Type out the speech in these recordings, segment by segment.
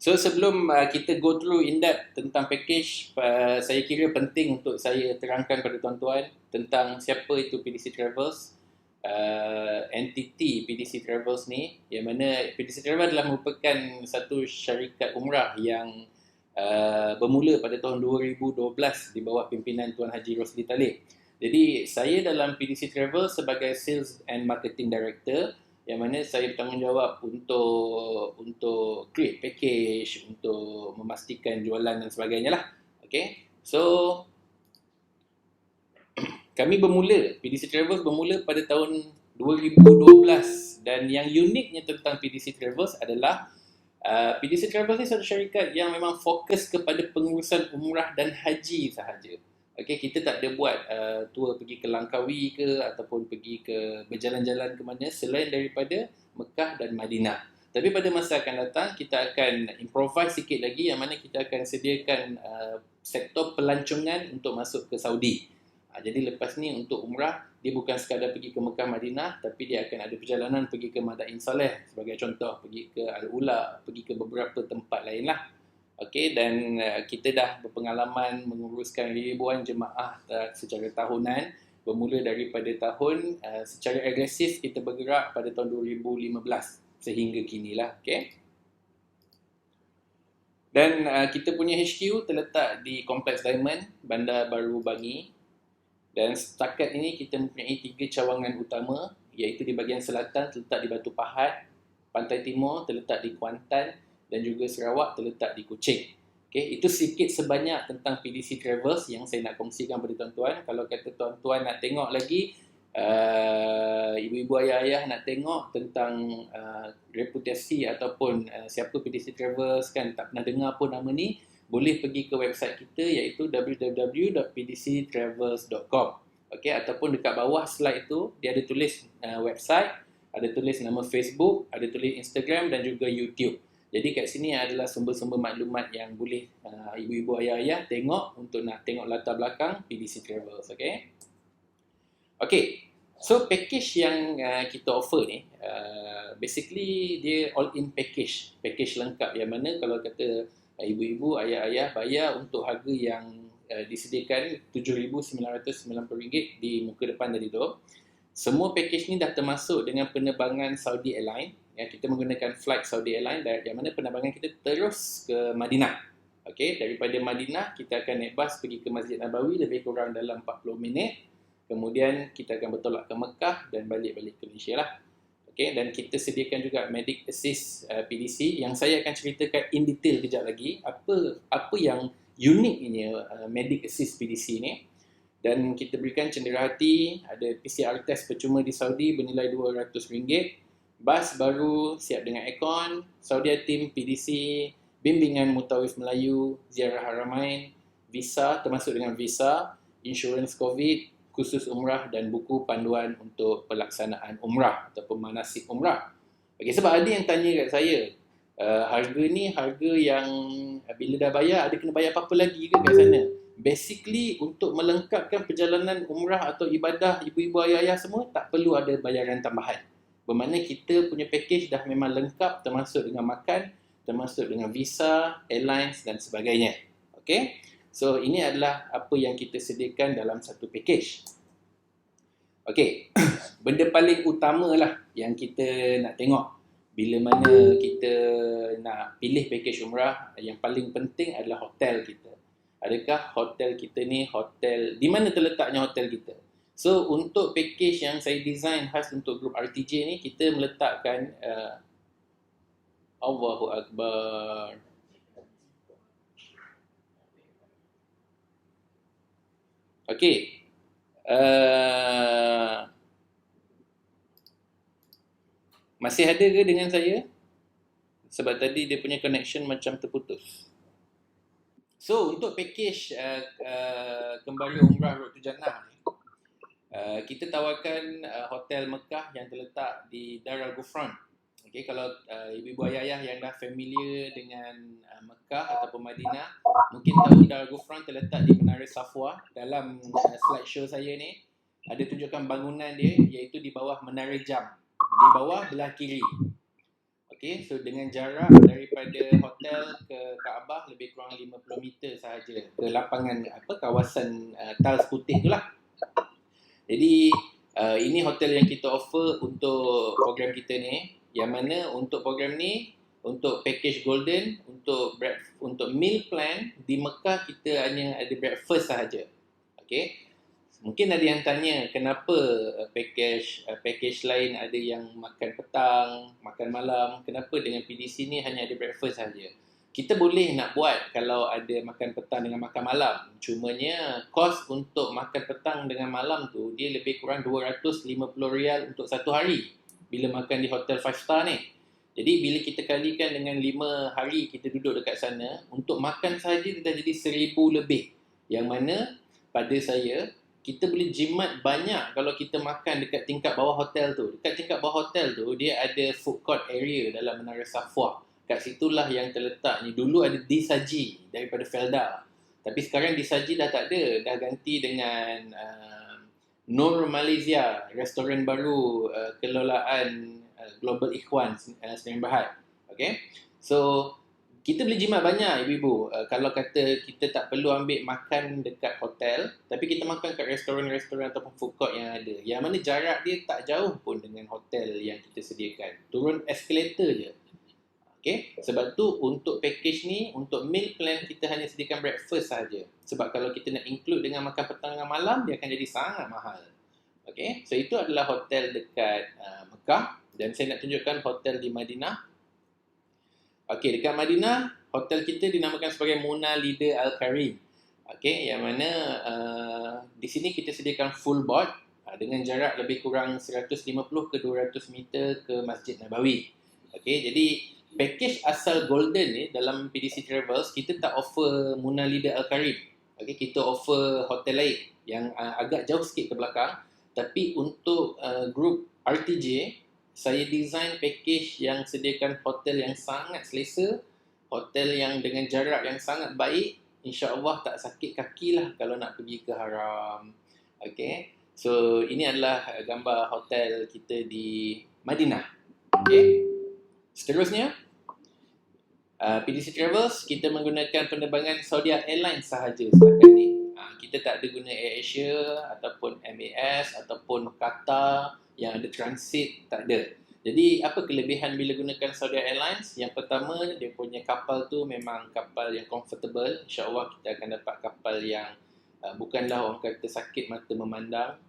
So sebelum kita go through in depth tentang package, saya kira penting untuk saya terangkan pada tuan-tuan tentang siapa itu PDC Travels, entiti PDC Travels ni, yang mana PDC Travels adalah merupakan satu syarikat umrah yang bermula pada tahun 2012 di bawah pimpinan Tuan Haji Rosli Talib. Jadi saya dalam PDC Travels sebagai Sales and Marketing Director, yang mana saya bertanggungjawab untuk create package, untuk memastikan jualan dan sebagainya lah. Okay, so kami bermula, PDC Travels bermula pada tahun 2012, dan yang uniknya tentang PDC Travels adalah PDC Travels ni satu syarikat yang memang fokus kepada pengurusan umrah dan haji sahaja. Okay, kita tak ada buat tour pergi ke Langkawi ke ataupun pergi ke berjalan-jalan ke mana selain daripada Mekah dan Madinah. Tapi pada masa akan datang kita akan improvise sikit lagi, yang mana kita akan sediakan sektor pelancongan untuk masuk ke Saudi. Jadi lepas ni untuk umrah dia bukan sekadar pergi ke Mekah Madinah, tapi dia akan ada perjalanan pergi ke Madain Saleh sebagai contoh, pergi ke Al-Ula, pergi ke beberapa tempat lain lah. Okey, dan kita dah berpengalaman menguruskan ribuan jemaah secara tahunan, bermula daripada tahun secara agresif kita bergerak pada tahun 2015 sehingga kinilah. Okey. Dan kita punya HQ terletak di Kompleks Diamond, Bandar Baru Bangi. Dan setakat ini kita mempunyai 3 cawangan utama, iaitu di bahagian selatan terletak di Batu Pahat, Pantai Timur terletak di Kuantan, dan juga Sarawak terletak di Kuching. Okay, itu sedikit sebanyak tentang PDC Travels yang saya nak kongsikan pada tuan-tuan. Kalau kata tuan-tuan nak tengok lagi, ibu-ibu ayah-ayah nak tengok tentang reputasi ataupun siapa PDC Travels, kan tak pernah dengar pun nama ni, boleh pergi ke website kita iaitu www.pdctravels.com. Okay, ataupun dekat bawah slide tu dia ada tulis website, ada tulis nama Facebook, ada tulis Instagram dan juga YouTube. Jadi kat sini adalah sumber-sumber maklumat yang boleh ibu-ibu ayah-ayah tengok untuk nak tengok latar belakang PDC Travels. Okay, okay. So package yang kita offer ni basically dia all in package lengkap, yang mana kalau kata ibu-ibu ayah-ayah bayar untuk harga yang disediakan RM7,990 di muka depan tadi tu. Semua package ni dah termasuk dengan penerbangan Saudi Airlines. Ya, kita menggunakan flight Saudi Airlines, yang mana penerbangan kita terus ke Madinah. Okey, daripada Madinah kita akan naik bas pergi ke Masjid Nabawi lebih kurang dalam 40 minit. Kemudian kita akan bertolak ke Mekah dan balik ke Malaysia lah. Okey, dan kita sediakan juga Medic Assist PDC yang saya akan ceritakan in detail kejap lagi apa yang uniknya Medic Assist PDC ni. Dan kita berikan cenderahati, ada PCR test percuma di Saudi bernilai RM200, bas baru siap dengan aircon, Saudi Team PDC, bimbingan mutawif Melayu, ziarah haramain, visa termasuk dengan visa, insurans COVID, khusus umrah dan buku panduan untuk pelaksanaan umrah ataupun manasik umrah. Okay, sebab ada yang tanya kat saya, harga ni harga yang bila dah bayar ada kena bayar apa-apa lagi ke kat sana? Basically untuk melengkapkan perjalanan umrah atau ibadah ibu-ibu ayah-ayah semua tak perlu ada bayaran tambahan. Bermakna kita punya package dah memang lengkap, termasuk dengan makan, termasuk dengan visa, airlines dan sebagainya. Okay, so ini adalah apa yang kita sediakan dalam satu package. Okay, benda paling utama lah yang kita nak tengok bila mana kita nak pilih package umrah, yang paling penting adalah hotel kita. Adakah hotel kita ni hotel, di mana terletaknya hotel kita? So untuk package yang saya design khas untuk grup RTJ ni, kita meletakkan Allahu Akbar. Okey. Masih ada ke dengan saya? Sebab tadi dia punya connection macam terputus. So untuk package kembali umrah Road to Jannah ni, kita tawarkan hotel Mekah yang terletak di Dar Al-Ghufran. Okay, kalau ibu-ibu ayah-ayah yang dah familiar dengan Mekah ataupun Madinah, mungkin tahu Dar Al-Ghufran terletak di Menara Safwa. Dalam slideshow saya ni ada tunjukkan bangunan dia, iaitu di bawah Menara Jam, di bawah belah kiri. Okey, so dengan jarak daripada hotel ke Kaabah lebih kurang 50 meter sahaja ke lapangan kawasan tiles putih tu lah. Jadi ini hotel yang kita offer untuk program kita ni, yang mana untuk program ni, untuk package golden, untuk meal plan di Mekah kita hanya ada breakfast sahaja. Okey. Mungkin ada yang tanya kenapa package lain ada yang makan petang, makan malam, kenapa dengan PDC ni hanya ada breakfast saja. Kita boleh nak buat kalau ada makan petang dengan makan malam. Cumanya kos untuk makan petang dengan malam tu dia lebih kurang 250 rial untuk satu hari bila makan di hotel 5 star ni. Jadi bila kita kalikan dengan 5 hari kita duduk dekat sana, untuk makan saja dia dah jadi 1000 lebih. Yang mana pada saya kita boleh jimat banyak kalau kita makan dekat tingkat bawah hotel tu. Dekat tingkat bawah hotel tu, dia ada food court area dalam Menara Safwa. Kat situlah yang terletak ni. Dulu ada Disaji daripada Felda. Tapi sekarang Disaji dah tak ada. Dah ganti dengan Nur Malaysia, restoran baru kelolaan Global Ikhwan Sdn Bhd. Okay? So, kita boleh jimat banyak ibu-ibu. Kalau kata kita tak perlu ambil makan dekat hotel, tapi kita makan kat restoran-restoran ataupun food court yang ada. Yang mana jarak dia tak jauh pun dengan hotel yang kita sediakan. Turun escalator je. Okay? Sebab tu untuk package ni, untuk meal plan kita hanya sediakan breakfast saja. Sebab kalau kita nak include dengan makan petang dengan malam, dia akan jadi sangat mahal. Okay? So itu adalah hotel dekat Mekah. Dan saya nak tunjukkan hotel di Madinah. Okey, dekat Madinah, hotel kita dinamakan sebagai Muna Leader Al-Karim. Okey, yang mana di sini kita sediakan full board dengan jarak lebih kurang 150 ke 200 meter ke Masjid Nabawi. Okey, jadi package asal golden ni dalam PDC Travels, kita tak offer Muna Leader Al-Karim. Okey, kita offer hotel lain yang agak jauh sikit ke belakang. Tapi untuk grup RTJ, saya design package yang sediakan hotel yang sangat selesa, hotel yang dengan jarak yang sangat baik, insya-Allah tak sakit kaki lah kalau nak pergi ke haram. Okay, so ini adalah gambar hotel kita di Madinah. Okay, seterusnya PDC Travels kita menggunakan penerbangan Saudi Airlines sahaja setakat ni. Kita tak ada guna AirAsia ataupun MAS ataupun Qatar yang ada transit, tak ada. Jadi apa kelebihan bila gunakan Saudi Airlines? Yang pertama, dia punya kapal tu memang kapal yang comfortable. InsyaAllah kita akan dapat kapal yang bukanlah orang kata sakit mata memandang.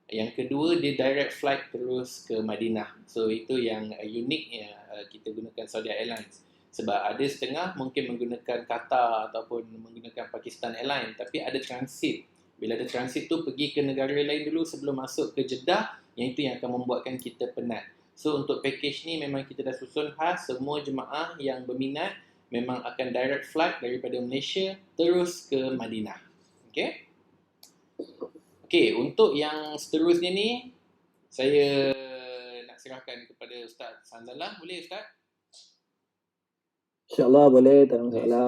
Yang kedua, dia direct flight terus ke Madinah. So itu yang uniknya kita gunakan Saudi Airlines. Sebab ada setengah mungkin menggunakan Qatar ataupun menggunakan Pakistan Airlines, tapi ada transit. Bila ada transit tu pergi ke negara lain dulu sebelum masuk ke Jeddah, yang itu yang akan membuatkan kita penat. So untuk package ni memang kita dah susun khas, semua jemaah yang berminat memang akan direct flight daripada Malaysia terus ke Madinah. Okay? Okay, untuk yang seterusnya ni, saya nak serahkan kepada Ustaz Sanzalah. Boleh Ustaz? InsyaAllah boleh, tak ada masalah.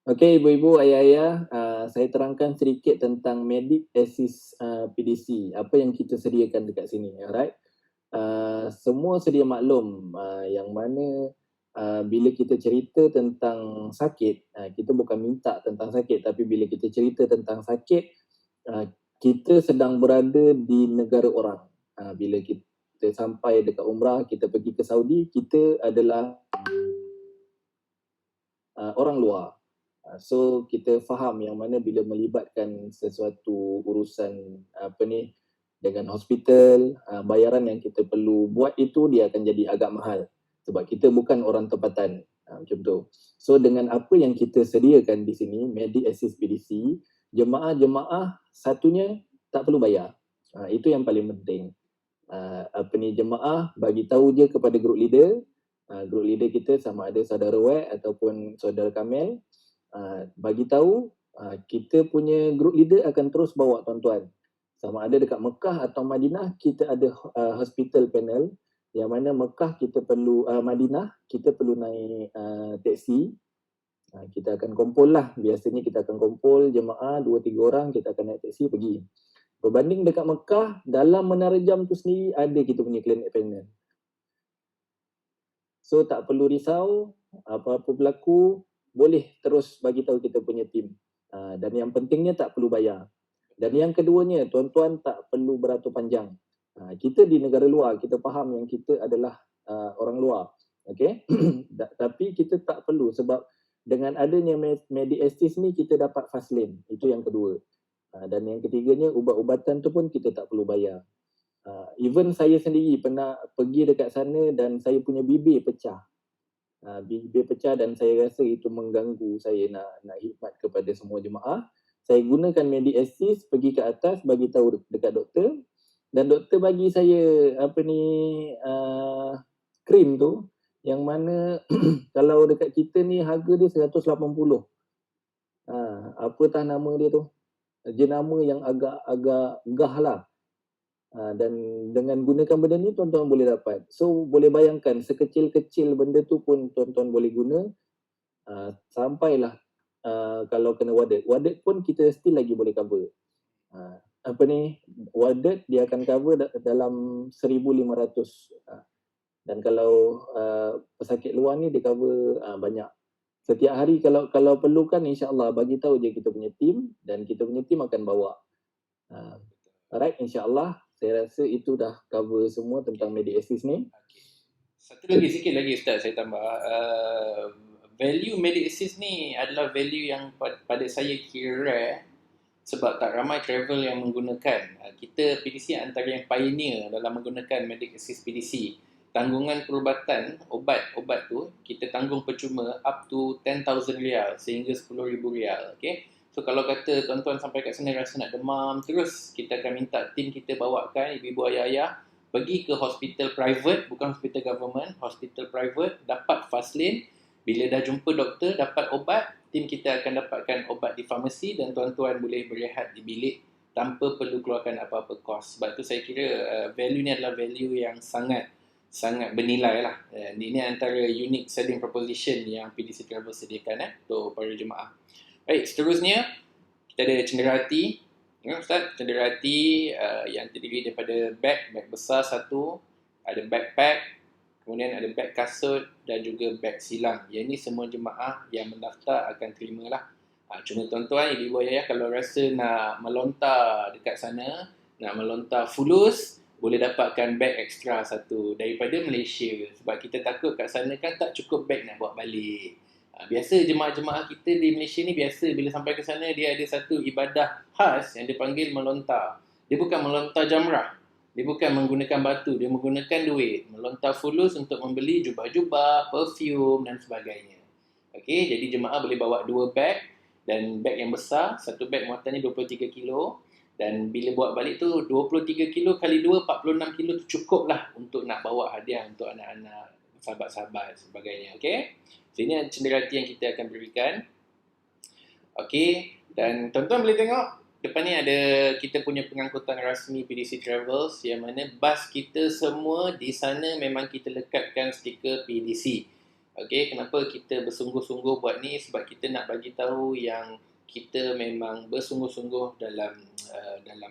Okey, ibu-ibu, ayah-ayah, saya terangkan sedikit tentang Medic Assist PDC, apa yang kita sediakan dekat sini, alright? Semua sedia maklum yang mana bila kita cerita tentang sakit, kita bukan minta tentang sakit, tapi bila kita cerita tentang sakit, kita sedang berada di negara orang. Bila kita sampai dekat umrah, kita pergi ke Saudi, kita adalah orang luar. So kita faham yang mana bila melibatkan sesuatu urusan dengan hospital, bayaran yang kita perlu buat itu dia akan jadi agak mahal sebab kita bukan orang tempatan, macam tu. So dengan apa yang kita sediakan di sini, Medic Assist PDC, jemaah satunya tak perlu bayar. Itu yang paling penting. Jemaah bagi tahu je kepada group leader. Group leader kita sama ada saudara Wek ataupun saudara Kamel, bagi tahu kita punya group leader akan terus bawa tuan-tuan. Sama ada dekat Mekah atau Madinah, kita ada hospital panel, yang mana Mekah kita perlu, Madinah kita perlu naik teksi. Kita akan kumpul lah, biasanya kita akan kumpul jemaah 2-3 orang, kita akan naik teksi pergi. Berbanding dekat Mekah, dalam Menara Jam tu sendiri ada kita punya clinic panel. So tak perlu risau, apa-apa berlaku, boleh terus bagi tahu kita punya tim. Dan yang pentingnya tak perlu bayar. Dan yang keduanya, tuan-tuan tak perlu beratur panjang. Kita di negara luar, kita faham yang kita adalah orang luar. Okay? Tapi kita tak perlu sebab dengan adanya Medi-Assist ni kita dapat fast lane. Itu yang kedua. Dan yang ketiganya, ubat-ubatan tu pun kita tak perlu bayar. Even saya sendiri pernah pergi dekat sana dan saya punya bibir pecah. Bibir pecah dan saya rasa itu mengganggu saya nak khidmat kepada semua jemaah. Saya gunakan Medi-Assist, pergi ke atas, bagi tahu dekat doktor, dan doktor bagi saya krim tu, yang mana kalau dekat kita ni harga dia 180. Apatah nama dia tu, jenama yang agak gah lah. Dan dengan gunakan benda ni tuan-tuan boleh dapat. So boleh bayangkan sekecil-kecil benda tu pun tuan-tuan boleh guna. Sampailah kalau kena wadet pun kita still lagi boleh cover. Wadet dia akan cover dalam 1,500. Dan kalau pesakit luar ni dia cover banyak. Setiap hari kalau perlukan, insya-Allah bagi tahu je kita punya team dan kita punya team akan bawa. Alright, insya-Allah saya rasa itu dah cover semua tentang Medi-Assist ni. Satu lagi, sikit lagi Ustaz saya tambah. Value Medi-Assist ni adalah value yang pada saya kira sebab tak ramai travel yang menggunakan. Kita PDC antara yang pioneer dalam menggunakan Medi-Assist PDC. Tanggungan perubatan obat tu kita tanggung percuma up to 10,000 rial sehingga 10,000 rial. Okay? So kalau kata tuan-tuan sampai kat sana rasa nak demam, terus kita akan minta tim kita bawakan ibu-ibu ayah-ayah pergi ke hospital private, bukan hospital government, hospital private, dapat fast lane. Bila dah jumpa doktor, dapat obat, tim kita akan dapatkan obat di farmasi dan tuan-tuan boleh berehat di bilik tanpa perlu keluarkan apa-apa kos. Sebab tu saya kira value ni adalah value yang sangat bernilai lah. Ini antara unique selling proposition yang PDC Travel sediakan untuk para jemaah. Baik, seterusnya kita ada cenderahati. Ustaz, cenderahati yang terdiri daripada beg besar satu, ada backpack, kemudian ada beg kasut dan juga beg silang. Yang ini semua jemaah yang mendaftar akan terima lah. Cuma tuan-tuan, ibu ayah kalau rasa nak melontar dekat sana, nak melontar fulus, boleh dapatkan beg ekstra satu daripada Malaysia. Sebab kita takut kat sana kan tak cukup beg nak bawa balik. Biasa jemaah-jemaah kita di Malaysia ni biasa bila sampai ke sana dia ada satu ibadah khas yang dipanggil melontar. Dia bukan melontar jamrah. Dia bukan menggunakan batu, dia menggunakan duit. Melontar fulus untuk membeli jubah-jubah, perfume dan sebagainya. Okey, jadi jemaah boleh bawa 2 beg dan beg yang besar, satu beg muatannya 23 kilo dan bila buat balik tu 23 kilo kali 2 46 kilo tu cukup lah untuk nak bawa hadiah untuk anak-anak, sahabat-sahabat sebagainya. Okey. So, ini cenderahati yang kita akan berikan. Okey, dan tuan-tuan boleh tengok depan ni ada kita punya pengangkutan rasmi PDC Travels yang mana bas kita semua di sana memang kita lekatkan stiker PDC. Okey, kenapa kita bersungguh-sungguh buat ni? Sebab kita nak bagi tahu yang kita memang bersungguh-sungguh dalam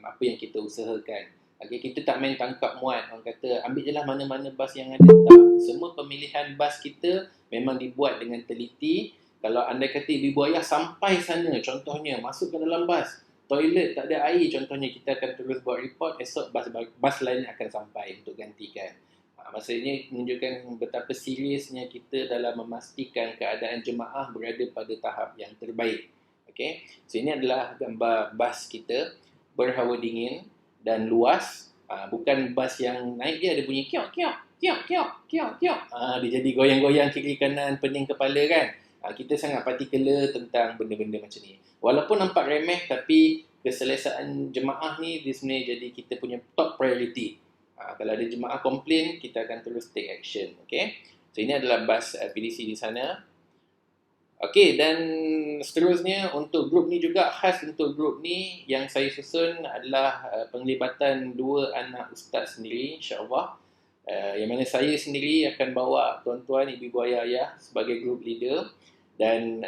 apa yang kita usahakan. Okey, kita tak main tangkap muat. Orang kata ambil je lah mana-mana bas yang ada. Tak. Semua pemilihan bas kita memang dibuat dengan teliti. Kalau anda kata ibu ayah sampai sana, contohnya masuk ke dalam bas, toilet tak ada air, contohnya kita akan terus buat report, esok bas lain akan sampai untuk gantikan. Maksudnya menunjukkan betapa seriusnya kita dalam memastikan keadaan jemaah berada pada tahap yang terbaik. Okay? So ini adalah gambar bas kita berhawa dingin dan luas. Bukan bas yang naik dia ada bunyi kiok kiok kiok kiok kiok kiok. Dia jadi goyang-goyang kiri kanan pening kepala kan. Kita sangat particular tentang benda-benda macam ni. Walaupun nampak remeh tapi keselesaan jemaah ni di sini jadi kita punya top priority. Kalau ada jemaah komplain, kita akan terus take action. Okay? So ini adalah bas PDC di sana. Okay, dan seterusnya untuk grup ni juga, khas untuk grup ni yang saya susun adalah penglibatan 2 anak ustaz sendiri, insyaAllah. Yang mana saya sendiri akan bawa tuan-tuan, ibu-ibu, ayah-ayah sebagai group leader dan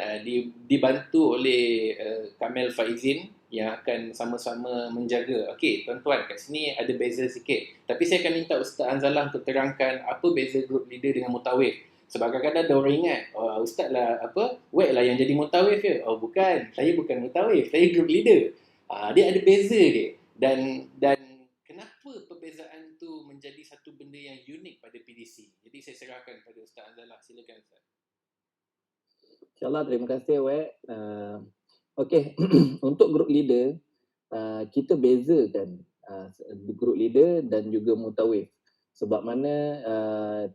dibantu oleh Kamel Faizin yang akan sama-sama menjaga. Okey, tuan-tuan, kat sini ada beza sikit. Tapi saya akan minta Ustaz Anzalah untuk terangkan apa beza group leader dengan mutawif. Sebab kadang-kadang ada orang ingat, oh, Ustaz lah, Wek lah yang jadi mutawif ke? Oh, bukan. Saya bukan mutawif, saya group leader. Dia ada beza dia. Dan kenapa perbezaan tu menjadi satu benda yang unik pada PDC? Jadi saya serahkan pada Ustaz Anzalah. Silakan Ustaz. InsyaAllah, terima kasih Wek. Okey, untuk group leader, kita bezakan group leader dan juga mutawif. Sebab mana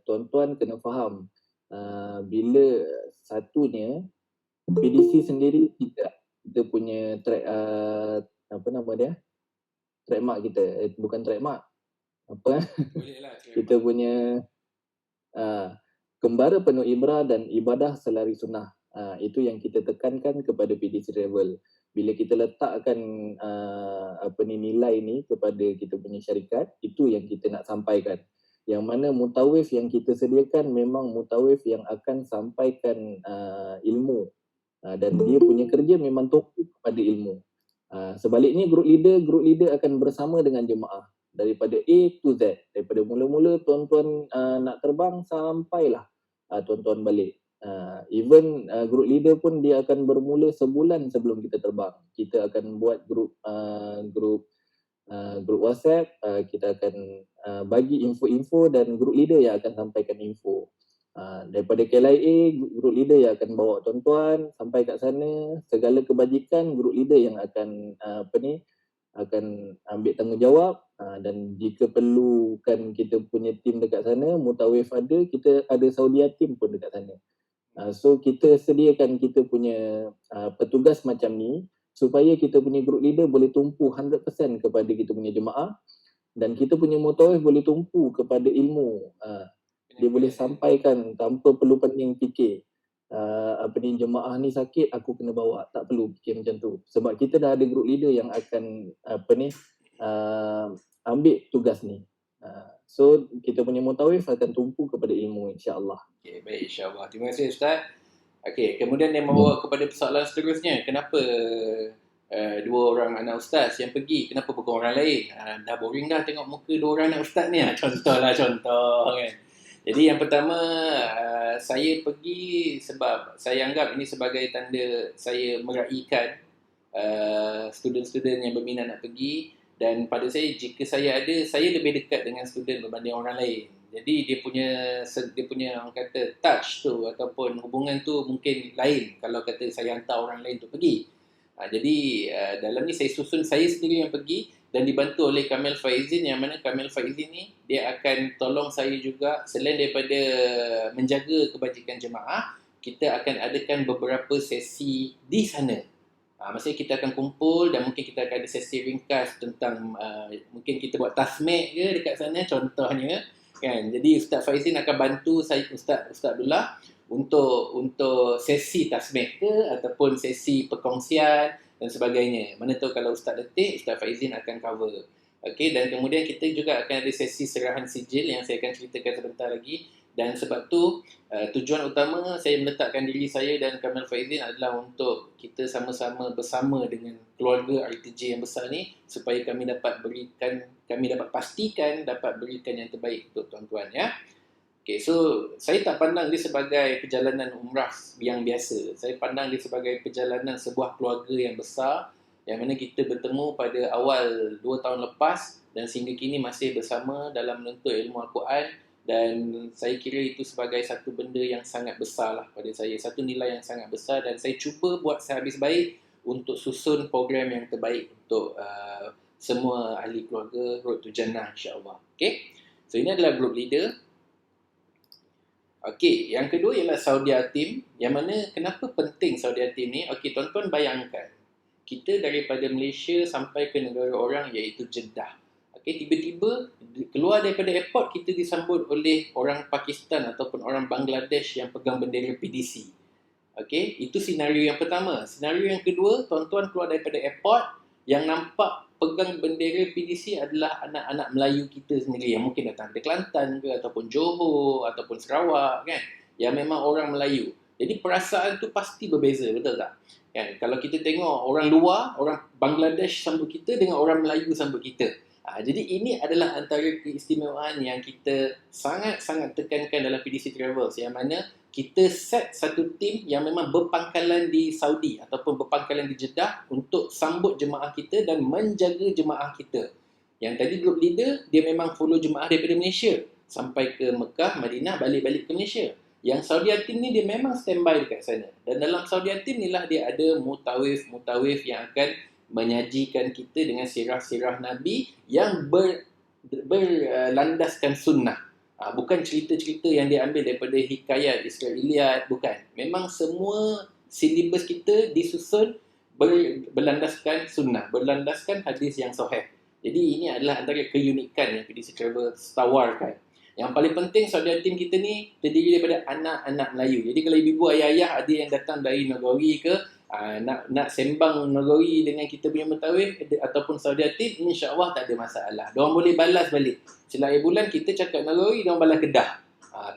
tuan-tuan kena faham, bila satunya PDC sendiri kita punya track, apa nama dia? Trademark kita, bukan trademark. Apa? Bolehlah. Kita punya kembara penuh ibrah dan ibadah selari sunnah. Itu yang kita tekankan kepada PDC Travel. Bila kita letakkan nilai ni kepada kita punya syarikat, itu yang kita nak sampaikan. Yang mana mutawif yang kita sediakan memang mutawif yang akan sampaikan ilmu, dan dia punya kerja memang tumpu kepada ilmu. Sebaliknya group leader akan bersama dengan jemaah daripada A to Z, daripada mula-mula tuan-tuan nak terbang sampailah tuan-tuan balik. Even group leader pun dia akan bermula sebulan sebelum kita terbang. Kita akan buat group WhatsApp, kita akan bagi info-info dan group leader yang akan sampaikan info. Daripada KLIA, group leader yang akan bawa tuan-tuan sampai kat sana. Segala kebajikan group leader yang akan akan ambil tanggungjawab, dan jika perlukan kita punya tim dekat sana, mutawif ada, kita ada Saudia team pun dekat sana. So kita sediakan kita punya petugas macam ni supaya kita punya group leader boleh tumpu 100% kepada kita punya jemaah, dan kita punya mutawif boleh tumpu kepada ilmu. Dia boleh sampaikan tanpa perlu pening fikir, jemaah ni sakit, aku kena bawa. Tak perlu fikir macam tu. Sebab kita dah ada group leader yang akan ambil tugas ni. So kita punya mutawif akan tumpu kepada ilmu, insya-Allah. Okey, baik, insya-Allah. Terima kasih Ustaz. Okey, kemudian yang membawa kepada persoalan seterusnya, kenapa dua orang anak ustaz yang pergi, kenapa bukan orang lain? Dah boring dah tengok muka dua orang anak ustaz ni. Contoh kan. Jadi yang pertama, saya pergi sebab saya anggap ini sebagai tanda saya meraihkan student-student yang berminat nak pergi. Dan pada saya, jika saya ada, saya lebih dekat dengan student berbanding orang lain. Jadi dia punya orang kata touch tu ataupun hubungan tu mungkin lain kalau kata saya hantar orang lain untuk pergi. Jadi dalam ni saya susun saya sendiri yang pergi dan dibantu oleh Kamil Faizin, yang mana Kamil Faizin ni dia akan tolong saya juga. Selain daripada menjaga kebajikan jemaah, kita akan adakan beberapa sesi di sana. Maksudnya kita akan kumpul dan mungkin kita akan ada sesi ringkas tentang mungkin kita buat tasmek ke dekat sana contohnya kan. Jadi Ustaz Faizin akan bantu saya, Ustaz Abdullah, untuk sesi tasmek ke ataupun sesi perkongsian dan sebagainya. Mana tahu kalau Ustaz letih, Ustaz Faizin akan cover. Okey, dan kemudian kita juga akan ada sesi serahan sijil yang saya akan ceritakan sebentar lagi. Dan sebab tu tujuan utama saya meletakkan diri saya dan Kamil Faizin adalah untuk kita sama-sama bersama dengan keluarga RTJ yang besar ni, supaya kami dapat pastikan dapat berikan yang terbaik untuk tuan-tuan ya. Okay, so saya tak pandang dia sebagai perjalanan umrah yang biasa. Saya pandang dia sebagai perjalanan sebuah keluarga yang besar, yang mana kita bertemu pada awal 2 tahun lepas dan sehingga kini masih bersama dalam menuntut ilmu Al-Quran. Dan saya kira itu sebagai satu benda yang sangat besar lah pada saya, satu nilai yang sangat besar, dan saya cuba buat sehabis baik untuk susun program yang terbaik untuk semua ahli keluarga Road to Jannah, insyaAllah. Okay, so ini adalah group leader. Okay, yang kedua ialah Saudia Team, yang mana kenapa penting Saudia Team ni? Okay, tuan-tuan bayangkan, kita daripada Malaysia sampai ke negara orang iaitu Jeddah. Okay, tiba-tiba keluar daripada airport, kita disambut oleh orang Pakistan ataupun orang Bangladesh yang pegang bendera PDC. Okay, itu senario yang pertama. Senario yang kedua, tuan-tuan keluar daripada airport, yang nampak pegang bendera PDC adalah anak-anak Melayu kita sendiri yang mungkin datang dari Kelantan ke ataupun Johor ataupun Sarawak kan, yang memang orang Melayu. Jadi perasaan tu pasti berbeza, betul tak? Kan? Kalau kita tengok orang luar, orang Bangladesh sambut kita dengan orang Melayu sambut kita. Jadi ini adalah antara keistimewaan yang kita sangat-sangat tekankan dalam PDC Travels, yang mana kita set satu tim yang memang berpangkalan di Saudi ataupun berpangkalan di Jeddah untuk sambut jemaah kita dan menjaga jemaah kita. Yang tadi group leader, dia memang follow jemaah daripada Malaysia sampai ke Mekah, Madinah, balik-balik ke Malaysia. Yang Saudi Team ni dia memang standby dekat sana. Dan dalam Saudi Team ni lah dia ada mutawif yang akan menyajikan kita dengan sirah-sirah Nabi yang berlandaskan sunnah. Bukan cerita-cerita yang diambil daripada hikayat Israiliyat, bukan. Memang semua silibus kita disusun berlandaskan sunnah, berlandaskan hadis yang sahih. Jadi ini adalah antara keunikan yang PDC Travel tawarkan. Yang paling penting Saudi Team kita ni terdiri daripada anak-anak Melayu. Jadi kalau ibu ayah ada yang datang dari negeri ke nak sembang negeri dengan kita punya mutawif ataupun Saudi Team, insya-Allah tak ada masalah. Diorang boleh balas balik. Selama bulan kita cakap negeri, diorang balas Kedah.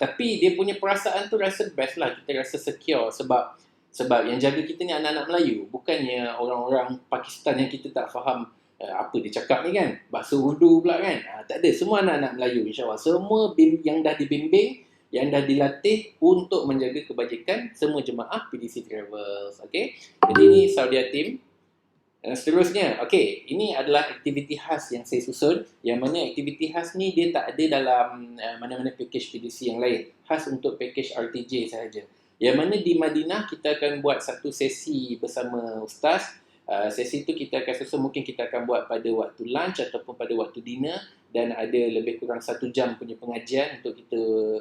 Tapi dia punya perasaan tu rasa best lah. Kita rasa secure sebab yang jaga kita ni anak-anak Melayu, bukannya orang-orang Pakistan yang kita tak faham apa dia cakap ni kan, bahasa Urdu pula kan. Tak ada, semua anak-anak Melayu insya-Allah. Semua yang dah dibimbing, yang dah dilatih untuk menjaga kebajikan semua jemaah PDC Travels. Okay, jadi ini Saudi Team. Seterusnya, okay, ini adalah aktiviti khas yang saya susun, yang mana aktiviti khas ni dia tak ada dalam mana-mana package PDC yang lain, khas untuk package RTJ sahaja. Yang mana di Madinah kita akan buat satu sesi bersama Ustaz. Sesi tu kita akan susun, mungkin kita akan buat pada waktu lunch ataupun pada waktu dinner, dan ada lebih kurang 1 jam punya pengajian untuk kita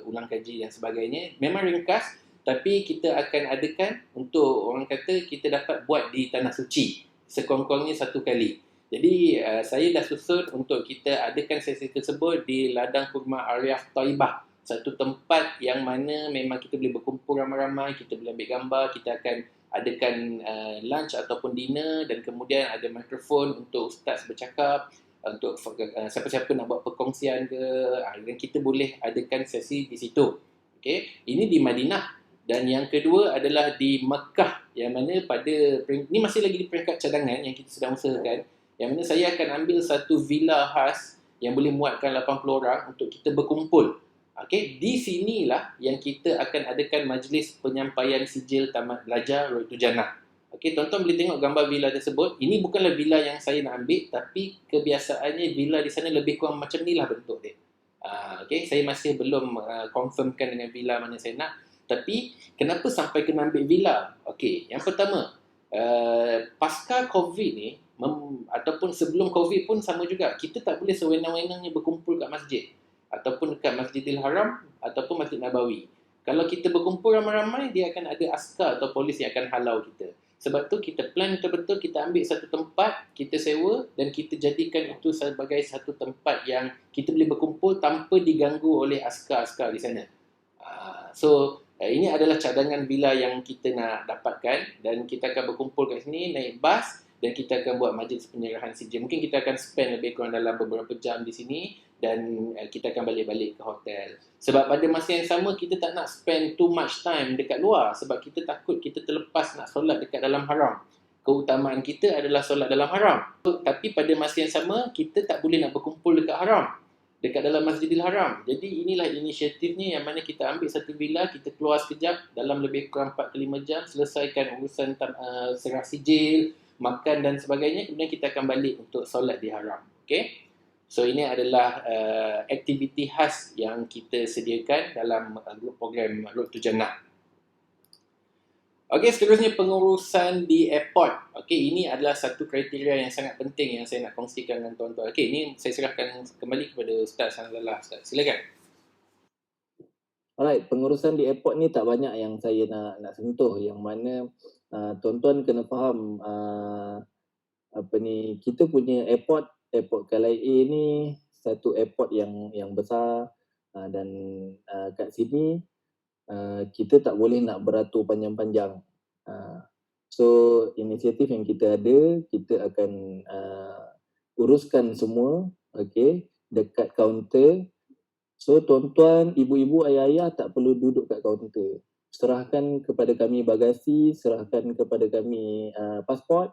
ulang kaji dan sebagainya. Memang ringkas, tapi kita akan adakan untuk orang kata kita dapat buat di Tanah Suci sekurang-kurangnya 1 kali. Jadi saya dah susun untuk kita adakan sesi tersebut di Ladang Kurma Arif Taibah, satu tempat yang mana memang kita boleh berkumpul ramai-ramai, kita boleh ambil gambar, kita akan adakan lunch ataupun dinner, dan kemudian ada mikrofon untuk ustaz bercakap, untuk siapa-siapa nak buat perkongsian ke, dan kita boleh adakan sesi di situ. Okay, ini di Madinah. Dan yang kedua adalah di Mekah, yang mana ini masih lagi di peringkat cadangan yang kita sedang usahakan, yang mana saya akan ambil satu villa khas yang boleh muatkan 80 orang untuk kita berkumpul. Okay, di sinilah yang kita akan adakan majlis penyampaian sijil tamat belajar Road to Jannah. Okay, tuan-tuan boleh tengok gambar villa tersebut. Ini bukanlah villa yang saya nak ambil, tapi kebiasaannya villa di sana lebih kurang macam ni lah bentuk dia. Okay, saya masih belum confirmkan dengan villa mana saya nak. Tapi kenapa sampai kena ambil villa? Okay, yang pertama, pasca COVID ni, ataupun sebelum COVID pun sama juga. Kita tak boleh sewenang-wenangnya berkumpul kat masjid, ataupun dekat Masjidil Haram ataupun Masjid Nabawi. Kalau kita berkumpul ramai-ramai, dia akan ada askar atau polis yang akan halau kita. Sebab tu kita plan betul-betul, kita ambil satu tempat, kita sewa, dan kita jadikan itu sebagai satu tempat yang kita boleh berkumpul tanpa diganggu oleh askar-askar di sana. So ini adalah cadangan villa yang kita nak dapatkan, dan kita akan berkumpul kat sini, naik bas, dan kita akan buat majlis penyerahan sijil. Mungkin kita akan spend lebih kurang dalam beberapa jam di sini, dan kita akan balik-balik ke hotel. Sebab pada masa yang sama, kita tak nak spend too much time dekat luar, sebab kita takut kita terlepas nak solat dekat dalam haram. Keutamaan kita adalah solat dalam haram. Tapi pada masa yang sama, kita tak boleh nak berkumpul dekat haram, dekat dalam Masjidil Haram. Jadi inilah inisiatifnya, yang mana kita ambil satu villa, kita keluar sekejap dalam lebih kurang 4 ke 5 jam, selesaikan urusan serah sijil, makan dan sebagainya, kemudian kita akan balik untuk solat di haram. Okay? So ini adalah aktiviti khas yang kita sediakan dalam program Road to Jannah. Okey, seterusnya pengurusan di airport. Okey, ini adalah satu kriteria yang sangat penting yang saya nak kongsikan dengan tuan-tuan. Okey, ini saya serahkan kembali kepada Ustaz Sanzalah. Ustaz, silakan. Alright, pengurusan di airport ni tak banyak yang saya nak sentuh, yang mana tuan-tuan kena faham kita punya airport KLIA ni satu airport yang besar, dan kat sini kita tak boleh nak beratur panjang-panjang. So inisiatif yang kita ada, kita akan uruskan semua, okay, dekat kaunter. So tuan-tuan, ibu-ibu, ayah-ayah tak perlu duduk kat kaunter. serahkan kepada kami bagasi, serahkan kepada kami pasport,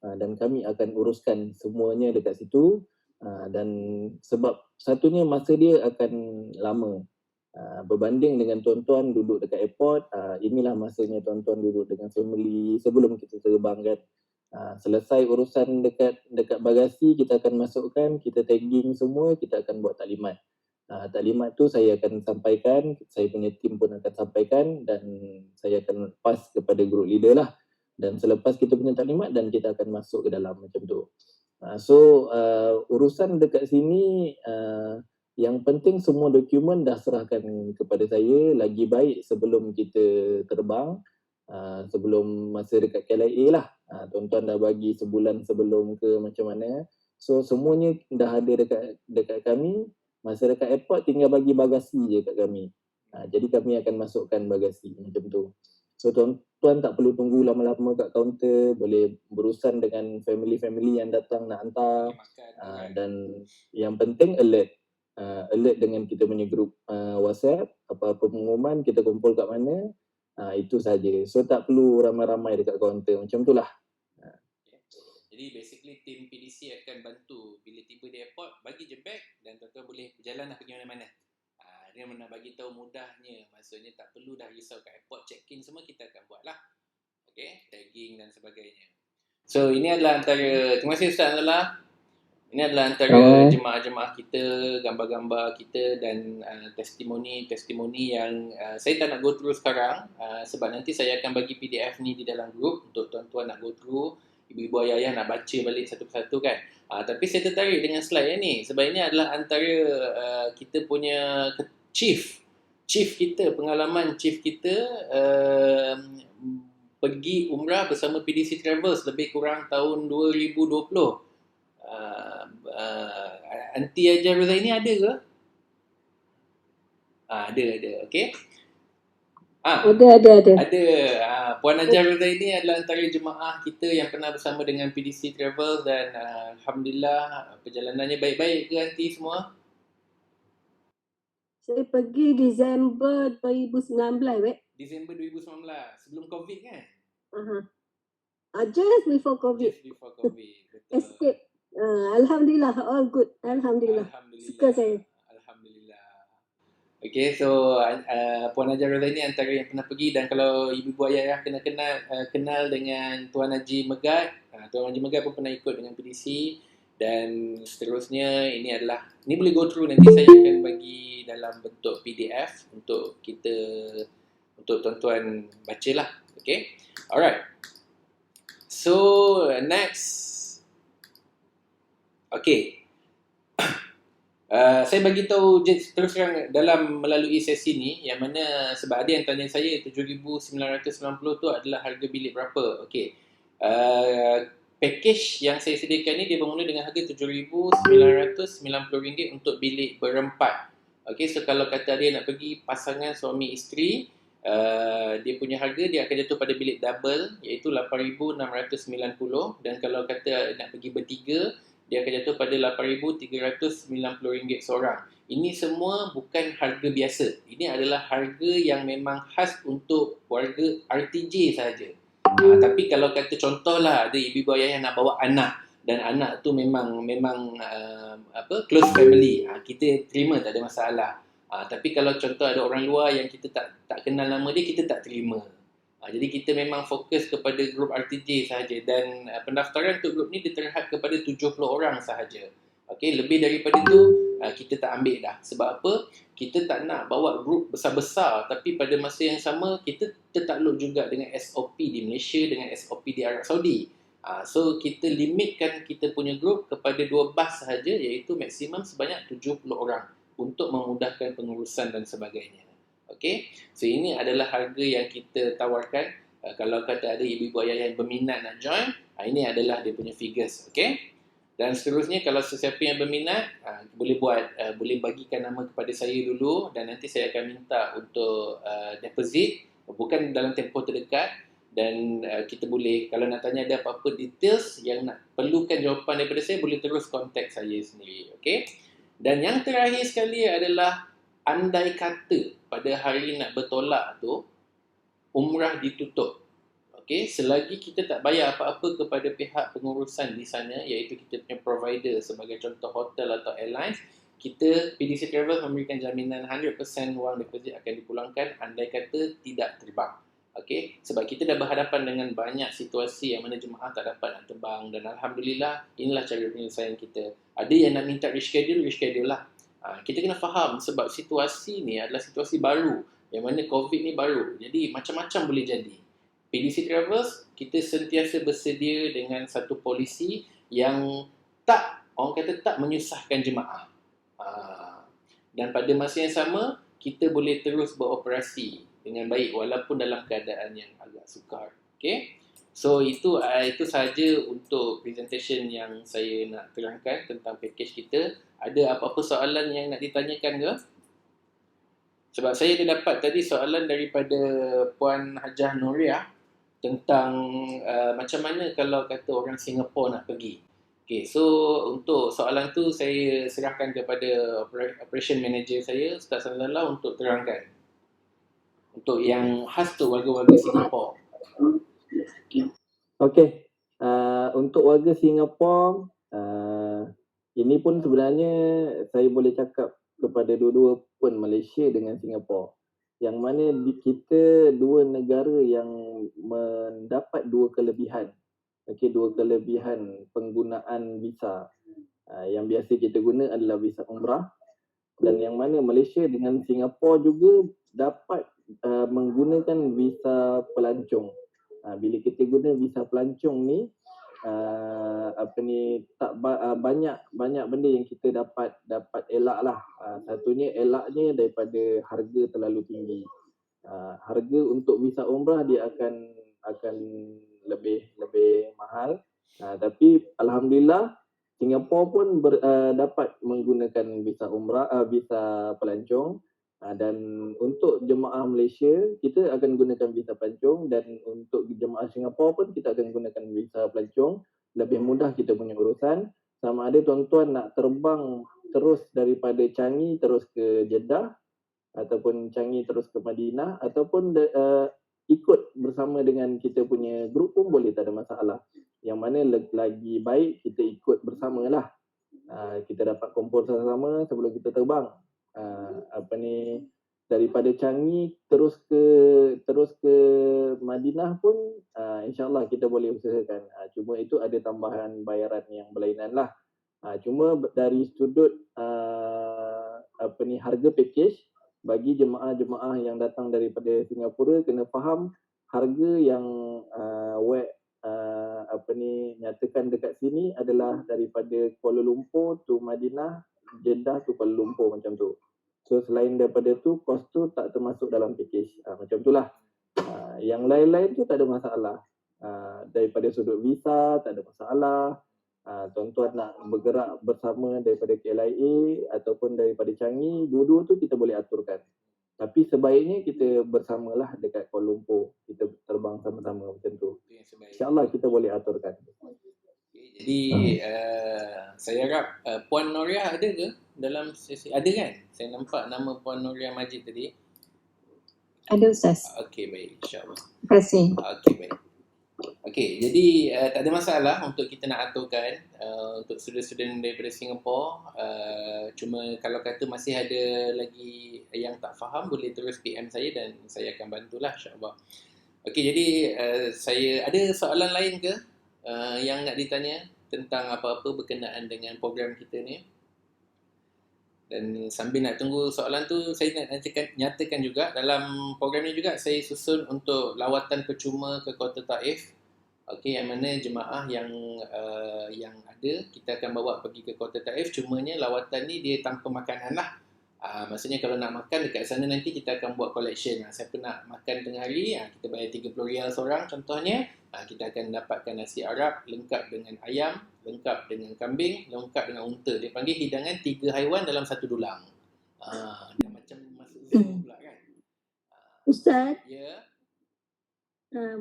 dan kami akan uruskan semuanya dekat situ. Dan sebab satunya masa dia akan lama. Berbanding dengan tuan-tuan duduk dekat airport, inilah masanya tuan-tuan duduk dengan family sebelum kita terbang kan. Selesai urusan dekat bagasi, kita akan masukkan, kita tagging semua, kita akan buat taklimat. Taklimat tu saya akan sampaikan, saya punya tim pun akan sampaikan, dan saya akan pass kepada group leader lah. Dan selepas kita punya taklimat, dan kita akan masuk ke dalam macam tu. Urusan dekat sini, yang penting semua dokumen dah serahkan kepada saya lagi baik sebelum kita terbang, sebelum masa dekat KLIA lah. Tuan-tuan dah bagi sebulan sebelum ke macam mana. So semuanya dah ada dekat kami. Masa dekat airport tinggal bagi bagasi je kat kami. Jadi kami akan masukkan bagasi macam tu. So tuan-tuan tak perlu tunggu lama-lama kat kaunter, boleh berurusan dengan family-family yang datang nak hantar. Dan yang penting alert. Alert dengan kita punya group WhatsApp, apa-apa pengumuman kita kumpul kat mana, itu saja. So tak perlu ramai-ramai dekat kaunter, macam tu lah. Jadi basically tim PDC akan bantu bila tiba di airport, bagi je bag dan tuan-tuan boleh berjalan lah pergi mana-mana. Dia nak bagi tahu mudahnya, maksudnya tak perlu dah risau kat airport, check-in semua kita akan buat lah. Okay, tagging dan sebagainya. So ini adalah antara, terima kasih Ustaz Anzala. Ini adalah antara jemaah-jemaah kita, gambar-gambar kita dan testimoni yang saya tak nak go through sekarang sebab nanti saya akan bagi PDF ni di dalam group untuk tuan-tuan nak go through, ibu-ibu ayah-ayah nak baca balik satu-satu kan. Tapi saya tertarik dengan slide ni sebab ini adalah antara kita punya chief kita, pengalaman chief kita pergi umrah bersama PDC Travels lebih kurang tahun 2020. Aunty Hajar Rozaini ada ke? Ada. Okey. Ada. Puan Hajar Rozaini adalah antara jemaah kita yang pernah bersama dengan PDC Travel dan alhamdulillah perjalanannya baik-baik ke aunty semua? Saya pergi Disember 2019, Disember 2019, sebelum COVID kan? Just before COVID. Betul. Escape. Alhamdulillah, all good. Alhamdulillah. Suka saya. Alhamdulillah. Okay, so Puan Hajar Rozaini antara yang pernah pergi, dan kalau ibu-ibu ayah kena kenal dengan Tuan Haji Megat, Tuan Haji Megat pun pernah ikut dengan PDC, dan seterusnya ini boleh go through, nanti saya akan bagi dalam bentuk PDF untuk tuan-tuan bacalah. Okay, alright. So next. Okay. Saya bagi tahu terus terang dalam melalui sesi ni, yang mana sebab ada yang tanya saya 7,990 tu adalah harga bilik berapa. Okey. Package yang saya sediakan ni dia bermula dengan harga RM7,990 untuk bilik berempat. Okey, so kalau kata dia nak pergi pasangan suami isteri, dia punya harga dia akan jatuh pada bilik double iaitu RM8,690, dan kalau kata nak pergi bertiga dia akan jatuh pada RM8,390 seorang. Ini semua bukan harga biasa. Ini adalah harga yang memang khas untuk warga RTJ sahaja. Tapi kalau kata contohlah ada ibu ayah yang nak bawa anak, dan anak tu memang close family, kita terima, tak ada masalah. Tapi kalau contoh ada orang luar yang kita tak kenal nama dia, kita tak terima. Jadi kita memang fokus kepada grup RTJ sahaja, dan pendaftaran untuk grup ni diterhad kepada 70 orang sahaja. Okey, lebih daripada itu kita tak ambil dah. Sebab apa? Kita tak nak bawa grup besar-besar tapi pada masa yang sama kita tertakluk juga dengan SOP di Malaysia dengan SOP di Arab Saudi. So kita limitkan kita punya grup kepada 2 bas sahaja, iaitu maksimum sebanyak 70 orang untuk memudahkan pengurusan dan sebagainya. Okay, so ini adalah harga yang kita tawarkan. Kalau kata ada ibu-ibu ayah yang berminat nak join, ini adalah dia punya figures. Okay, dan seterusnya kalau sesiapa yang berminat boleh bagikan nama kepada saya dulu, dan nanti saya akan minta untuk deposit, bukan dalam tempoh terdekat, dan kita boleh, kalau nak tanya ada apa-apa details yang nak perlukan jawapan daripada saya, boleh terus contact saya sendiri. Okay, dan yang terakhir sekali adalah andai kata pada hari nak bertolak tu, umrah ditutup. Okey, selagi kita tak bayar apa-apa kepada pihak pengurusan di sana, iaitu kita punya provider sebagai contoh hotel atau airlines, kita PDC Travel memberikan jaminan 100% wang deposit akan dipulangkan andai kata tidak terbang. Okey, sebab kita dah berhadapan dengan banyak situasi yang mana jemaah tak dapat nak terbang dan alhamdulillah inilah cara penyelesaian kita. Ada yang nak minta reschedule lah. Kita kena faham sebab situasi ni adalah situasi baru yang mana COVID ni baru. Jadi macam-macam boleh jadi. PDC Travels, kita sentiasa bersedia dengan satu polisi yang orang kata tak menyusahkan jemaah. Dan pada masa yang sama, kita boleh terus beroperasi dengan baik walaupun dalam keadaan yang agak sukar. Okay? So itu sahaja untuk presentation yang saya nak terangkan tentang package kita. Ada apa-apa soalan yang nak ditanyakan ke? Sebab saya ada dapat tadi soalan daripada Puan Hajah Nuriah tentang macam mana kalau kata orang Singapura nak pergi. Okay, so untuk soalan tu saya serahkan kepada operation manager saya, Ustaz Salala, untuk terangkan. Untuk yang khas tu warga-warga Singapura. Okey, untuk warga Singapura, ini pun sebenarnya saya boleh cakap kepada dua-dua pun, Malaysia dengan Singapura. Yang mana kita dua negara yang mendapat dua kelebihan. Okey, dua kelebihan penggunaan visa. Yang biasa kita guna adalah visa umrah, dan yang mana Malaysia dengan Singapura juga dapat menggunakan visa pelancong. Bila kita guna visa pelancong ni, banyak benda yang kita dapat elak lah. Satunya elaknya daripada harga terlalu tinggi. Harga untuk visa umrah dia akan lebih mahal. Tapi alhamdulillah Singapura pun dapat menggunakan visa umrah, visa pelancong. Dan untuk jemaah Malaysia kita akan gunakan visa pelancong, dan untuk jemaah Singapura pun kita akan gunakan visa pelancong. Lebih mudah kita punya urusan. Sama ada tuan-tuan nak terbang terus daripada Changi terus ke Jeddah, ataupun Changi terus ke Madinah, ataupun ikut bersama dengan kita punya grup pun boleh, tak ada masalah. Yang mana lagi baik kita ikut bersama lah. Kita dapat kumpul sama-sama sebelum kita terbang. Daripada Changi terus ke Madinah pun insyaAllah kita boleh usahakan. Cuma itu ada tambahan bayaran yang berlainan lah. Cuma dari sudut harga package, bagi jemaah-jemaah yang datang daripada Singapura kena faham harga yang nyatakan dekat sini adalah daripada Kuala Lumpur to Madinah, Jeddah to Kuala Lumpur, macam tu. So selain daripada tu, kos tu tak termasuk dalam package. Macam tu lah. Yang lain-lain tu tak ada masalah. Daripada sudut visa tak ada masalah. Tuan-tuan nak bergerak bersama daripada KLIA ataupun daripada Changi, dua-dua tu kita boleh aturkan. Tapi sebaiknya kita bersamalah dekat Kuala Lumpur. Kita terbang sama-sama macam tu. InsyaAllah kita boleh aturkan. Jadi saya harap Puan Nuriah ada ke dalam sesi? Ada kan? Saya nampak nama Puan Nuriah Majid tadi. Ada, Ustaz. Okey, baik, insyaAllah. Terima kasih. Okey, baik. Okey, jadi tak ada masalah untuk kita nak aturkan untuk student-student daripada Singapura. Cuma kalau kata masih ada lagi yang tak faham, boleh terus PM saya dan saya akan bantulah, insyaAllah. Okey, jadi saya ada soalan lain ke yang nak ditanya tentang apa-apa berkenaan dengan program kita ni? Dan sambil nak tunggu soalan tu, saya nak nyatakan juga dalam program ni juga saya susun untuk lawatan percuma ke Kota Taif. Okey, yang mana jemaah yang ada kita akan bawa pergi ke Kota Taif. Cumanya lawatan ni dia tanpa makanan lah. Maksudnya kalau nak makan dekat sana nanti kita akan buat collection. Siapa nak makan tengah hari, kita bayar 30 rial seorang contohnya. Kita akan dapatkan nasi Arab lengkap dengan ayam, lengkap dengan kambing, lengkap dengan unta. Dia panggil hidangan 3 haiwan dalam 1 dulang. Dia macam masuk zoo pula kan. Ustaz, Ya.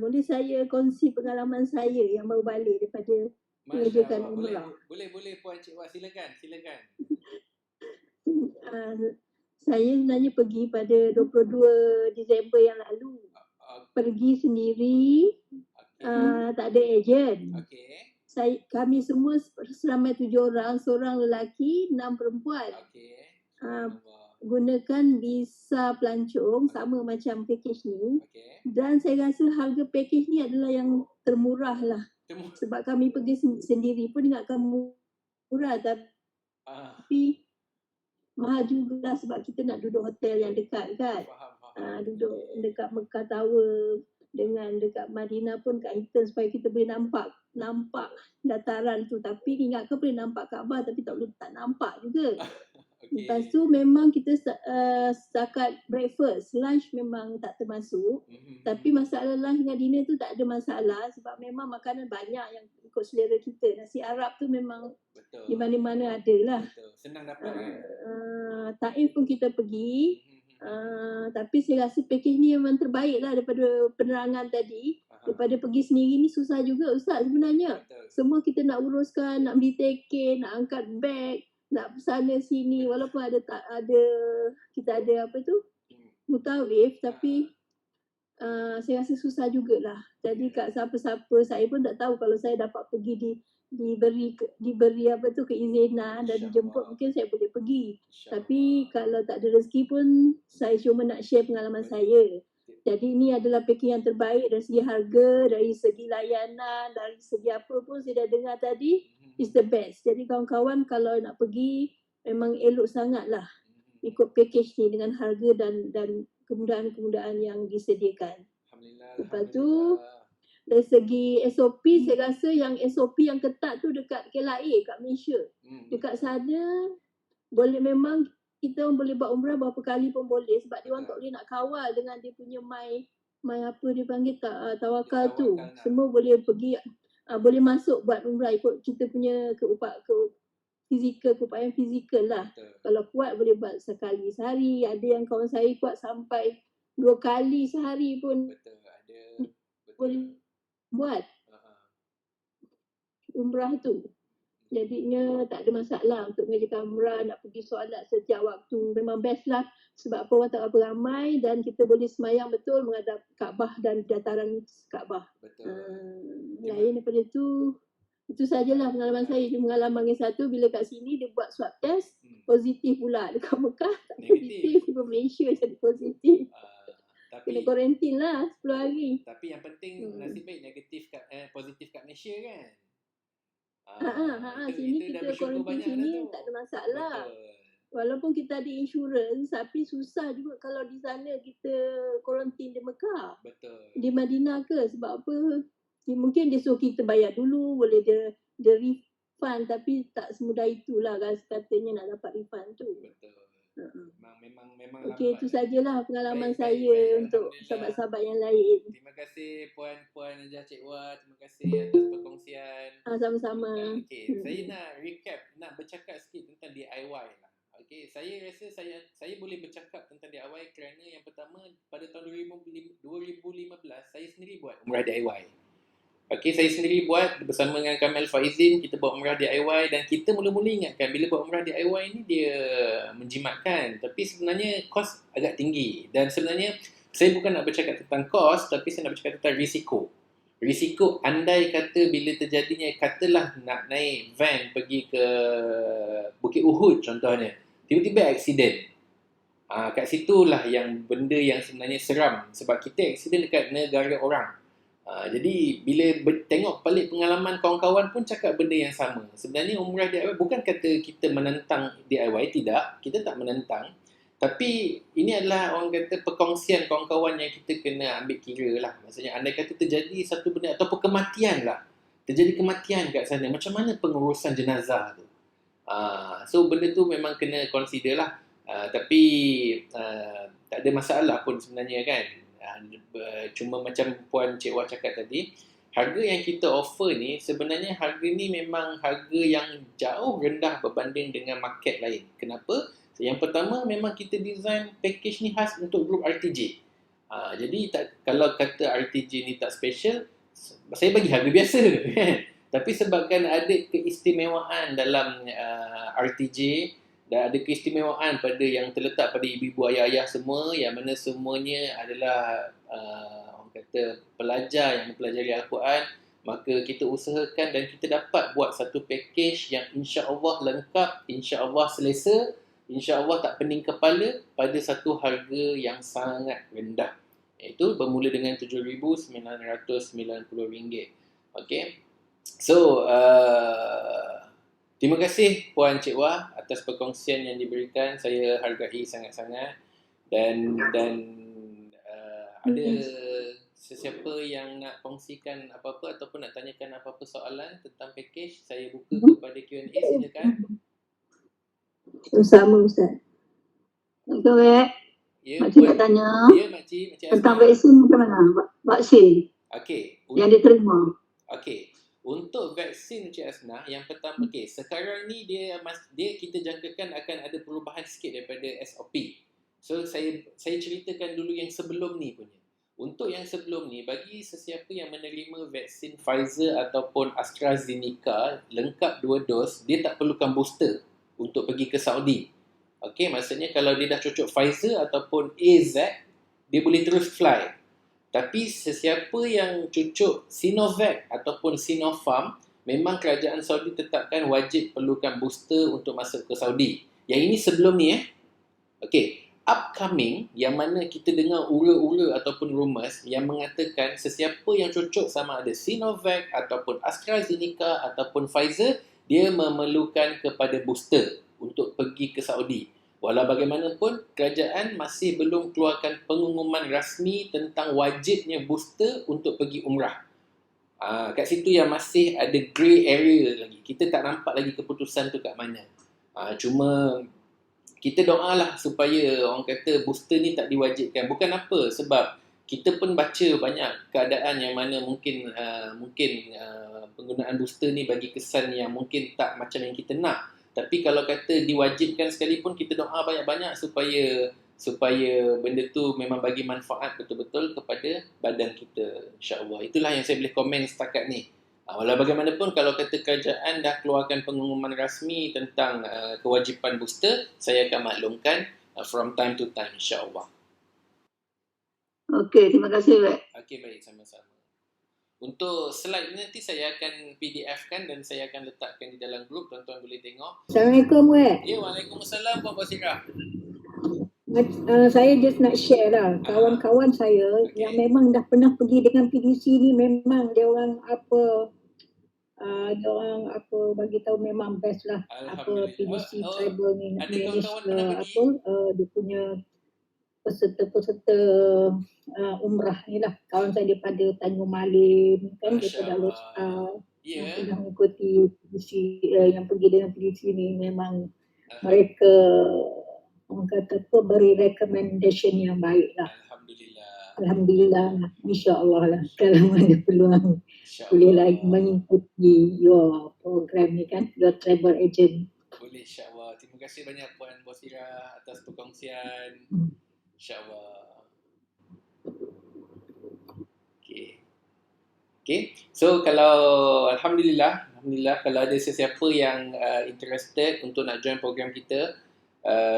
boleh saya kongsi pengalaman saya yang baru balik daripada mengerjakan umrah? Boleh Puan Cik Wah, silakan. Saya sebenarnya pergi pada 22 Disember yang lalu. pergi sendiri, tak ada ejen. Okey. Kami semua seramai 7 orang, seorang lelaki, 6 perempuan. Okey. Ah, Allah. Gunakan visa pelancong sama macam package ni, Okey. dan saya rasa harga package ni adalah yang termurah lah, sebab kami pergi sendiri pun ingatkan murah, tapi mahal juga sebab kita nak duduk hotel yang dekat kan. Faham. Duduk dekat Mekah Tower, dengan dekat Madinah pun kat Hilton, supaya kita boleh nampak dataran tu, tapi ingatkan boleh nampak Kaabah tapi tak nampak juga. Okey. Lepas tu memang kita setakat breakfast, lunch memang tak termasuk. Tapi masalah lunch dengan dinner tu tak ada masalah sebab memang makanan banyak yang ikut selera kita. Nasi Arab tu memang Betul. di mana-mana ada lah. Betul. Senang dapat kan? Taif pun kita pergi. Tapi saya rasa package ni memang terbaik lah daripada penerangan tadi. Daripada pergi sendiri ni susah juga Ustaz sebenarnya. Betul. Semua kita nak uruskan, nak beli tiket, nak angkat beg, nak sana sini, walaupun kita ada apa tu, mutawif, tapi saya rasa susah jugalah. Jadi kat siapa-siapa, saya pun tak tahu kalau saya dapat pergi diberi apa tu keizinan dan dijemput, mungkin saya boleh pergi. Tapi kalau tak ada rezeki pun saya cuma nak share pengalaman saya. Jadi ini adalah package yang terbaik dari segi harga, dari segi layanan, dari segi apa pun saya dah dengar tadi, is the best. Jadi kawan-kawan kalau nak pergi memang elok sangatlah ikut package ni dengan harga dan kemudahan-kemudahan yang disediakan. Alhamdulillah. Lepas tu dari segi SOP, saya rasa yang SOP yang ketat tu dekat KLIA kat Malaysia. Dekat sana memang kita boleh buat umrah berapa kali pun boleh sebab dia orang tak boleh nak kawal dengan dia punya my apa dia panggil tawakal tu. Semua boleh pergi, boleh masuk buat umrah ikut kita punya keupayaan fizikal lah. Betul. Kalau kuat boleh buat sekali sehari, ada yang kawan saya kuat sampai 2 kali sehari pun Betul. Ada. boleh buat umrah tu. Jadinya tak ada masalah untuk mengerjakan umrah, nak pergi solat setiap waktu. Memang best lah sebab orang tak berapa ramai dan kita boleh semayang betul menghadap Kaabah dan dataran Kaabah. Betul. Lain daripada itu sajalah pengalaman saya. Pengalaman yang satu, bila kat sini dia buat swab test, positif pula. Dekat Mekah tak positif, di Malaysia jadi positif. Kena kuarantin lah 10 hari. Tapi yang penting nasib baik positif kat Malaysia kan? Sini kita kuarantin sini tak ada masalah. Betul. Walaupun kita ada insurans, tapi susah juga kalau di sana kita kuarantin di Mekah. Betul. Di Madinah ke, sebab apa? Mungkin dia suruh kita bayar dulu, boleh dia refund, tapi tak semudah itulah katanya nak dapat refund tu. Betul. Memang Okey, itu sajalah pengalaman baik, saya untuk Alhamdulillah. sahabat-sahabat yang lain. Terima kasih Puan Najah Cik Wah. Terima kasih atas perkongsian. Sama-sama. Okey, saya nak recap, nak bercakap sikit tentang DIY lah. Okey, saya rasa saya boleh bercakap tentang DIY kerana yang pertama pada tahun 2015 saya sendiri buat umrah DIY. Okey, saya sendiri buat bersama dengan Kamil Faizin, kita buat umrah DIY dan kita mula-mula ingatkan bila buat umrah DIY ni dia menjimatkan, tapi sebenarnya kos agak tinggi dan sebenarnya saya bukan nak bercakap tentang kos tapi saya nak bercakap tentang risiko. Risiko andai kata bila terjadinya, katalah nak naik van pergi ke Bukit Uhud contohnya, tiba-tiba aksiden. Kat situlah yang benda yang sebenarnya seram sebab kita aksiden dekat negara orang. Jadi bila tengok balik pengalaman kawan-kawan pun cakap benda yang sama. Sebenarnya umrah DIY bukan kata kita menentang DIY, tidak, kita tak menentang. Tapi ini adalah orang kata perkongsian kawan-kawan yang kita kena ambil kira lah. Maksudnya andai kata terjadi satu benda ataupun kematian lah, terjadi kematian kat sana, macam mana pengurusan jenazah tu? So benda tu memang kena consider lah. Tapi tak ada masalah pun sebenarnya kan. Cuma macam Puan Cik Wah cakap tadi, harga yang kita offer ni sebenarnya harga ni memang harga yang jauh rendah berbanding dengan market lain. Kenapa? Yang pertama memang kita design package ni khas untuk grup RTJ. Jadi kalau kata RTJ ni tak special, saya bagi harga biasa. Tapi sebabkan ada keistimewaan dalam RTJ dan ada keistimewaan pada yang terletak pada ibu-ibu ayah-ayah semua, yang mana semuanya adalah orang orang kata pelajar yang mempelajari Al-Quran, maka kita usahakan dan kita dapat buat satu package yang insya-Allah lengkap, insya-Allah selesa, insya-Allah tak pening kepala pada satu harga yang sangat rendah. Iaitu bermula dengan RM7,990. Okey. So, terima kasih Puan Cik Wah atas perkongsian yang diberikan. Saya hargai sangat-sangat. Dan ada sesiapa yang nak kongsikan apa-apa ataupun nak tanyakan apa-apa soalan tentang package, saya buka kepada Q&A, silakan. Sama Ustaz. Assalamualaikum. Ya, Makcik nak tanya ya Makcik tentang Asna. vaksin macam mana? Vaksin Okey. yang diterima. Okey. Untuk vaksin Encik Asna, yang pertama, sekarang ni dia kita jangkakan akan ada perubahan sikit daripada SOP. So saya ceritakan dulu yang sebelum ni punya. Untuk yang sebelum ni, bagi sesiapa yang menerima vaksin Pfizer ataupun AstraZeneca lengkap 2 dos, dia tak perlukan booster untuk pergi ke Saudi. Okey, maksudnya kalau dia dah cocok Pfizer ataupun AZ, dia boleh terus fly. Tapi sesiapa yang cocok Sinovac ataupun Sinopharm, memang kerajaan Saudi tetapkan wajib perlukan booster untuk masuk ke Saudi. Yang ini sebelum ni Okey, upcoming yang mana kita dengar ura-ura ataupun rumours yang mengatakan sesiapa yang cocok sama ada Sinovac ataupun AstraZeneca ataupun Pfizer, dia memerlukan kepada booster untuk pergi ke Saudi. Walau bagaimanapun, kerajaan masih belum keluarkan pengumuman rasmi tentang wajibnya booster untuk pergi umrah. Kat situ yang masih ada grey area lagi. Kita tak nampak lagi keputusan tu kat mana. Cuma kita doalah supaya orang kata booster ni tak diwajibkan. Bukan apa, sebab kita pun baca banyak keadaan yang mana mungkin penggunaan booster ni bagi kesan yang mungkin tak macam yang kita nak. Tapi kalau kata diwajibkan sekalipun, kita doa banyak-banyak supaya benda tu memang bagi manfaat betul-betul kepada badan kita, insya-Allah. Itulah yang saya boleh komen setakat ni. Walau bagaimanapun, kalau kata kerajaan dah keluarkan pengumuman rasmi tentang kewajipan booster, saya akan maklumkan from time to time, insya-Allah. Okey, terima kasih, Pak. Okey, baik, sama-sama. Untuk slide ni nanti saya akan PDF-kan dan saya akan letakkan di dalam grup, tuan-tuan boleh tengok. Assalamualaikum, Pak. Ya, Waalaikumsalam, Puan Basirah. Saya just nak share lah, kawan-kawan saya yang memang dah pernah pergi dengan PDC ni, memang dia orang bagi tahu memang best lah. PDC tribal ni ada manage kawan-kawan pernah pergi? dia punya peserta umrah ni lah. Kawan saya daripada Tanjung Malim kan, daripada Al-Ustaz yang pernah mengikuti PDC, yang pergi dengan PDC ni, memang mereka orang kata beri recommendation yang baik lah. Alhamdulillah, insya-Allah lah. Kalau ada peluang boleh lagi mengikuti your program ni kan, your travel agent. Boleh, insya-Allah. Terima kasih banyak Puan Basirah atas perkongsian. InsyaAllah. Okay. So kalau Alhamdulillah kalau ada sesiapa yang interested untuk nak join program kita,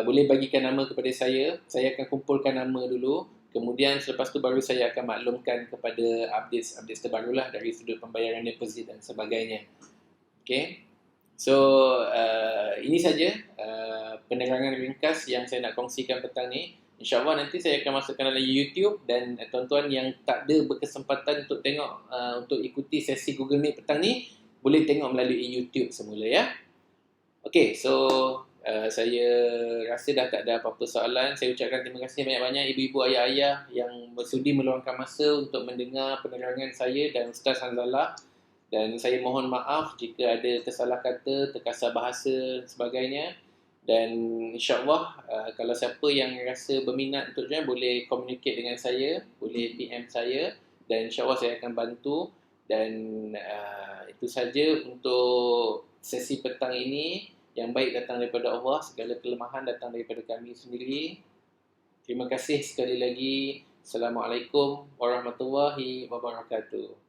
boleh bagikan nama kepada saya. Saya akan kumpulkan nama dulu. Kemudian selepas tu baru saya akan maklumkan kepada update terbarulah dari sudut pembayaran deposit dan sebagainya. Okay. So ini saja penerangan ringkas yang saya nak kongsikan petang ni. InsyaAllah nanti saya akan masukkan dalam YouTube, dan tuan-tuan yang tak ada berkesempatan untuk tengok, untuk ikuti sesi Google Meet petang ni, boleh tengok melalui YouTube semula ya. Okay, so saya rasa dah tak ada apa-apa soalan. Saya ucapkan terima kasih banyak-banyak ibu-ibu, ayah-ayah yang bersudi meluangkan masa untuk mendengar penerangan saya dan Ustaz Hanzalah. Dan saya mohon maaf jika ada tersalah kata, terkasar bahasa dan sebagainya. Dan insyaAllah kalau siapa yang rasa berminat untuk join, boleh communicate dengan saya, boleh PM saya, dan insyaAllah saya akan bantu. Dan itu saja untuk sesi petang ini. Yang baik datang daripada Allah, segala kelemahan datang daripada kami sendiri. Terima kasih sekali lagi. Assalamualaikum warahmatullahi wabarakatuh.